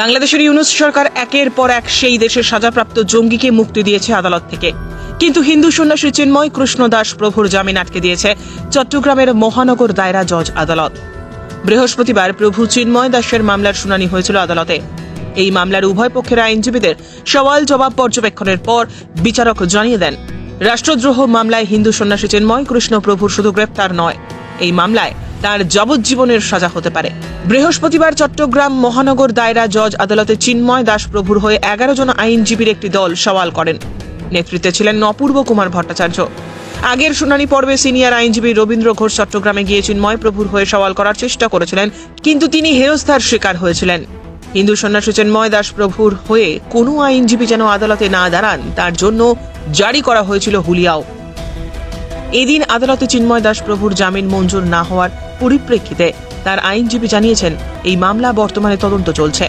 বাংলাদেশের ইউনূস সরকার একের পর এক সেই দেশের সাজাপ্রাপ্ত জঙ্গিকে মুক্তি দিয়েছে আদালত থেকে, কিন্তু হিন্দু সন্ন্যাসী চিন্ময় কৃষ্ণ দাস প্রভুর জামিন আটকে দিয়েছে চট্টগ্রামের মহানগর দায়রা জজ আদালত। বৃহস্পতিবার প্রভু চিন্ময় দাসের মামলার শুনানি হয়েছিল আদালতে। এই মামলার উভয় পক্ষের আইনজীবীদের সওয়াল জবাব পর্যবেক্ষণের পর বিচারক জানিয়ে দেন, রাষ্ট্রদ্রোহ মামলায় হিন্দু সন্ন্যাসী চিন্ময় কৃষ্ণ প্রভুর শুধু গ্রেপ্তার নয়, এই মামলায় তার যাবজ্জীবনের সাজা হতে পারে। বৃহস্পতিবার চট্টগ্রাম মহানগর দায়রা জজ আদালতে চিন্ময় দাস প্রভুর হয়ে 11 জন আইনজীবীর একটি দল সওয়াল করেন। নেতৃত্বে ছিলেন অপূর্ব কুমার ভট্টাচার্য। আগের শুনানি পর্বে সিনিয়র আইনজীবী রবীন্দ্র ঘোষ চট্টগ্রামে গিয়ে চিন্ময় প্রভুর হয়ে সওয়াল করার চেষ্টা করেছিলেন, কিন্তু তিনি হেয়স্থার শিকার হয়েছিলেন। হিন্দু সন্ন্যাসী চিন্ময় দাস প্রভুর হয়ে কোনো আইনজীবী যেন আদালতে না দাঁড়ান তার জন্য জারি করা হয়েছিল হুলিয়াও। এদিন আদালতে চিন্ময় দাস প্রভুর জামিন মঞ্জুর না হওয়ার পরিপ্রেক্ষিতে তার আইনজীবী জানিয়েছেন, এই মামলা বর্তমানে তদন্ত চলছে।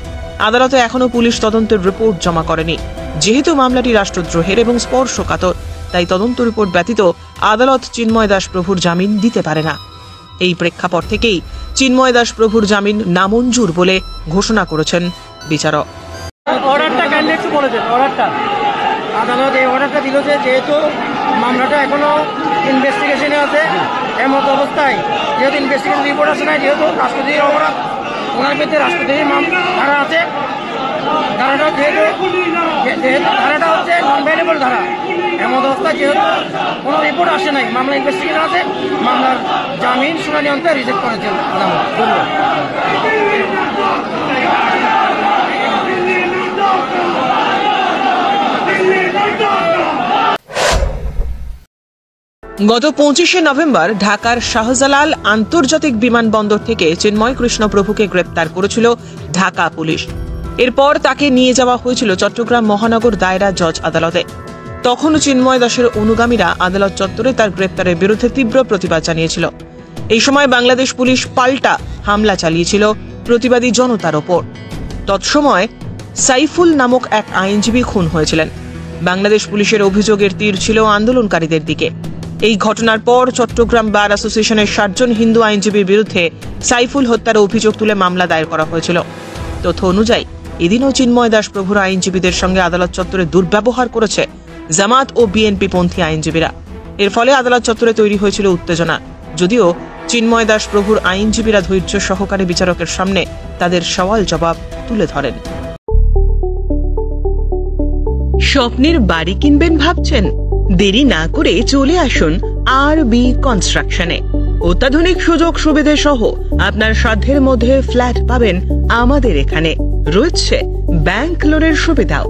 আদালতে এখনো পুলিশ তদন্তের রিপোর্ট জমা করেনি। যেহেতু মামলাটি রাষ্ট্রদ্রোহের এবং স্পর্শকাতর, তাই তদন্ত রিপোর্ট ব্যতীত আদালত চিন্ময় দাস প্রভুর জামিন দিতে পারে না। এই প্রেক্ষাপট থেকেই চিন্ময় দাস প্রভুর জামিন নামঞ্জুর বলে ঘোষণা করেছেন বিচারক। আদালত এই অর্ডারটা দিল যে যেহেতু মামলাটা এখনো ইনভেস্টিগেশনে আছে, এমত অবস্থায় যেহেতু ইনভেস্টিগেশন রিপোর্ট আছে না, যেহেতু রাষ্ট্রদ্রোহীর অপরাধ ওনার বিরুদ্ধে রাষ্ট্রদ্রোহীর ধারা আছে, ধারাটা যেহেতু ধারাটা হচ্ছে নন ভ্যালিয়েবল ধারা, এমত অবস্থায় যেহেতু কোনো রিপোর্ট আসে নাই, মামলা ইনভেস্টিগেশন আছে, মামলার জামিন শুনানি অন্তে রিজেক্ট করেছেন আদালত। গত 25শে নভেম্বর ঢাকার শাহজালাল আন্তর্জাতিক বিমানবন্দর থেকে চিন্ময় কৃষ্ণ প্রভুকে গ্রেপ্তার করেছিল ঢাকা পুলিশ। এরপর তাকে নিয়ে যাওয়া হয়েছিল চট্টগ্রাম মহানগর দায়রা জজ আদালতে। তখন চিন্ময় দাসের অনুগামীরা আদালত চত্বরে তার গ্রেপ্তারের বিরুদ্ধে তীব্র প্রতিবাদ জানিয়েছিল। এই সময় বাংলাদেশ পুলিশ পাল্টা হামলা চালিয়েছিল প্রতিবাদী জনতার ওপর। তৎসময় সাইফুল নামক এক আইনজীবী খুন হয়েছিলেন। বাংলাদেশ পুলিশের অভিযোগের তীর ছিল আন্দোলনকারীদের দিকে। এই ঘটনার পর চট্টগ্রাম বার অ্যাসোসিয়েশনের 60 জন হিন্দু আইনজীবীর বিরুদ্ধে সাইফুল হত্যার অভিযোগ তুলে মামলা দায়ের করা হয়েছিল। তথ্য অনুযায়ী এদিনও চিন্ময় দাস প্রভুর আইনজীবীদের সঙ্গে আদালত চত্বরে দুর্ব্যবহার করেছে জামাত ও বিএনপি পন্থী আইনজীবীরা। এর ফলে আদালত চত্বরে তৈরি হয়েছিল উত্তেজনা। যদিও চিন্ময় দাস প্রভুর আইনজীবীরা ধৈর্য সহকারে বিচারকের সামনে তাদের সওয়াল জবাব তুলে ধরেন। স্বপ্নের বাড়ি কিনবেন ভাবছেন? দেরি না করে চলে আসুন আরবি কনস্ট্রাকশনে। অত্যাধুনিক সুযোগ সুবিধা সহ আপনার সাধ্যের মধ্যে ফ্ল্যাট পাবেন আমাদের এখানে। রয়েছে ব্যাংক লোনের সুবিধাও।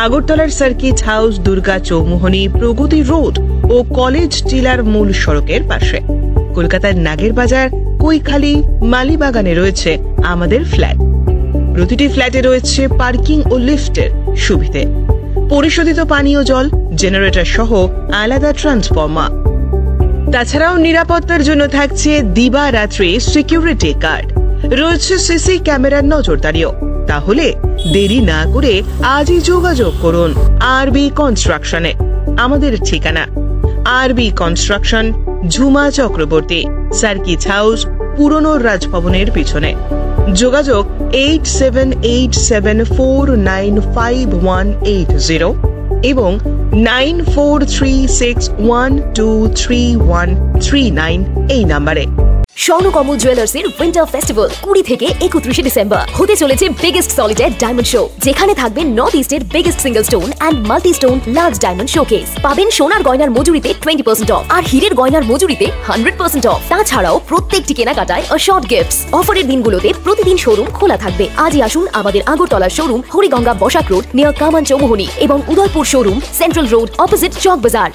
আগরতলার সার্কিট হাউস, দুর্গা চৌমুহনী, প্রগতি রোড ও কলেজ টিলার মূল সড়কের পাশে। কলকাতার নাগের বাজার, কৈখালী, মালিবাগানে রয়েছে আমাদের ফ্ল্যাট। প্রতিটি ফ্ল্যাটে রয়েছে পার্কিং ও লিফটের সুবিধে, পরিশোধিত পানীয় জল, জেনারেটর সহ আলাদা ট্রান্সফরমার। তাছাড়াও নিরাপত্তার জন্য থাকছে দিবারাত্রি সিকিউরিটি গার্ড, রয়েছে সিসি ক্যামেরার নজরদারিও। তাহলে দেরি না করে আজই যোগাযোগ করুন আরবি কনস্ট্রাকশনে। আমাদের ঠিকানা আরবি construction, Jhuma Chakraborty, circuit house, পুরনো রাজভবনের পিছনে। যোগাযোগ 8787495180 এবং 9436123139 এই নাম্বারে। স্বর্ণকমল জুয়েলার্সের উইন্টার ফেস্টিভ্যাল 20 থেকে 31 ডিসেম্বর হতে চলেছে বিগেস্ট সলিটার ডায়মন্ড শো, যেখানে থাকবে নর্থ ইস্টের biggest single stone and multi stone large diamond showcase. পাবেন সোনার গয়নার মজুরিতে 20% অফ আর হীরের গয়নার মজুরিতে 100% অফ। তাছাড়াও প্রত্যেকটি কেনাকাটায় শর্ট গিফটস। অফারের দিনগুলোতে প্রতিদিন শোরুম খোলা থাকবে। আজই আসুন আমাদের আগরতলার showroom Hariganga Basak road near Kaman Chowmuhani এবং Udaipur showroom central road opposite Chowk Bazar.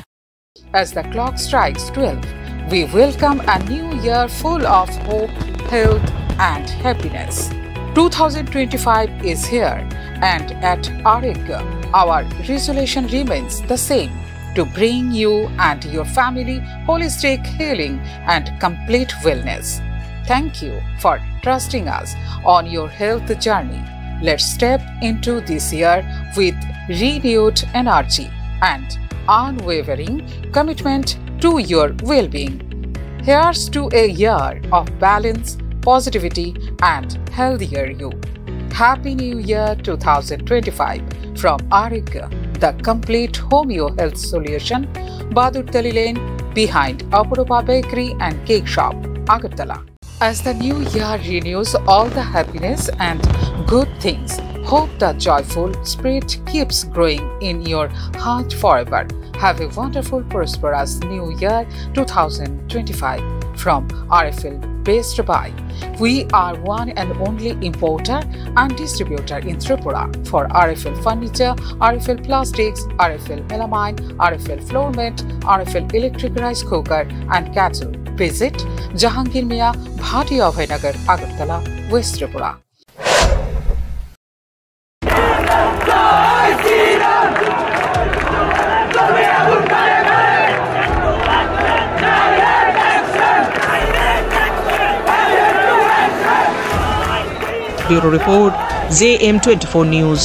As the clock strikes 12, we welcome a new year full of hope, health and happiness. 2025 is here, and at Aarogya, our resolution remains the same: to bring you and your family holistic healing and complete wellness. Thank you for trusting us on your health journey. Let's step into this year with renewed energy and unwavering commitment to your well-being. Here's to a year of balance, positivity, and healthier you. Happy New Year 2025 from Arigya, the complete homeo health solution, Badur Tali Lane, behind Apurupa Bakery and Cake Shop, Agartala. As the new year renews all the happiness and good things, hope the joyful spirit keeps growing in your heart forever. Have a wonderful, prosperous New Year 2025 from RFL based Dubai. We are one and only importer and distributor in Tripura for RFL Furniture, RFL Plastics, RFL Melamine, RFL Floor Mat, RFL Electric Rice Cooker and Kettle. Visit Jahangir Mia, Bhati Abhaynagar, Agartala, West Tripura. Bureau Report, JM24 News.